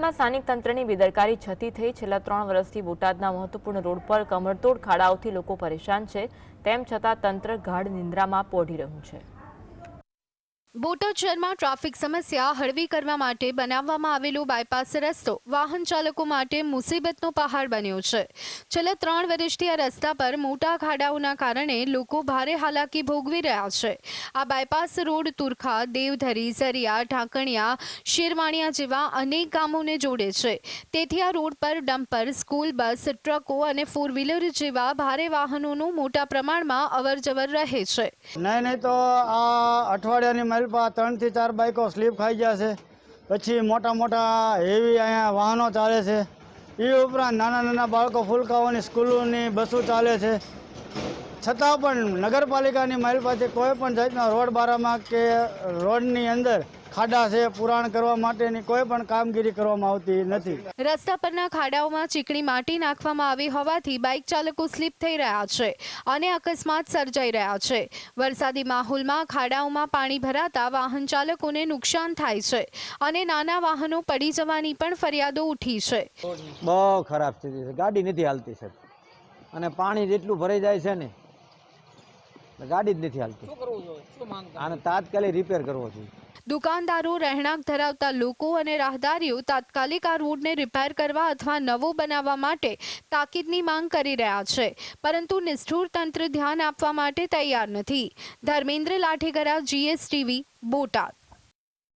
બોટાદમાં સ્થાનિક તંત્રની બેદરકારી છતી થઈ છેલ્લા 3 વર્ષથી બોટાદના મહત્વપૂર્ણ રોડ પર કમરતોડ ખાડાઓથી લોકો પરેશાન છે, તેમ છતાં તંત્ર ગાઢ નિંદ્રામાં પોઢી રહ્યું છે। બોટાદ શહેરમાં ટ્રાફિક સમસ્યા હળવી કરવા માટે બનાવવામાં આવેલો બાયપાસ રસ્તો વાહન ચાલકો માટે મુસીબતનો પહાડ બન્યો છે। છેલ્લા 3 વર્ષથી આ રસ્તા પર મોટા ખાડાઓના કારણે લોકો ભારે હાલાકી ભોગવી રહ્યા છે। આ બાયપાસ રોડ તુરખા, દેવધરી, ઝરિયા, ઢાંકણિયા, શેરવાણિયા જેવા અનેક ગામોને જોડે છે। તેથી આ રોડ પર ડમ્પર, સ્કૂલ બસ, ટ્રકો અને 4 વ્હીલર જેવા ભારે વાહનોનું મોટા પ્રમાણમાં અવરજવર રહે છે। નહીં તો આ અઠવાડિયાની 3 થી 4 બાઇકો સ્લીપ ખાઈ ગયા છે। પછી મોટા હેવી અહીંયા વાહનો ચાલે છે। એ ઉપરાંત નાના બાળકો ફૂલકાઓની સ્કૂલોની બસો ચાલે છે। છતાં પણ નગરપાલિકાની મારી પાસે કોઈ પણ જાતના રોડ બારામાં કે રોડની અંદર ખાડા છે, પુરાણ કરવા માટેની કોઈ પણ કામગીરી કરવામાં આવતી નથી। રસ્તા પરના ખાડાઓમાં ચીકણી માટી નાખવામાં આવી હોવાથી બાઇક ચાલકો સ્લીપ થઈ રહ્યા છે અને અકસ્માત સર્જાઈ રહ્યા છે। વરસાદી માહોલમાં ખાડાઓમાં પાણી ભરાતા વાહન ચાલકોને નુકસાન થાય છે અને નાના વાહનો પડી જવાની પણ ફરિયાદો ઉઠી છે। બહુ ખરાબ સ્થિતિ છે, ગાડી નથી હાલતી સાહેબ, અને પાણી જેટલું ભરાઈ જાય છે ને ગાડી જ નથી હાલતી। આને તાત્કાલિક રિપેર કરવો જોઈએ। દુકાનદારો, રહેણાંક ધરાવતા લોકો અને રાહદારીઓ તાત્કાલિક આ રોડને રિપેર કરવા અથવા નવો બનાવવા માટે તાકીદની માંગ કરી રહ્યા છે, પરંતુ નિષ્ઠુર તંત્ર ધ્યાન આપવા માટે તૈયાર નથી। ધર્મેન્દ્ર લાઠીગરા, GSTV, બોટાદ।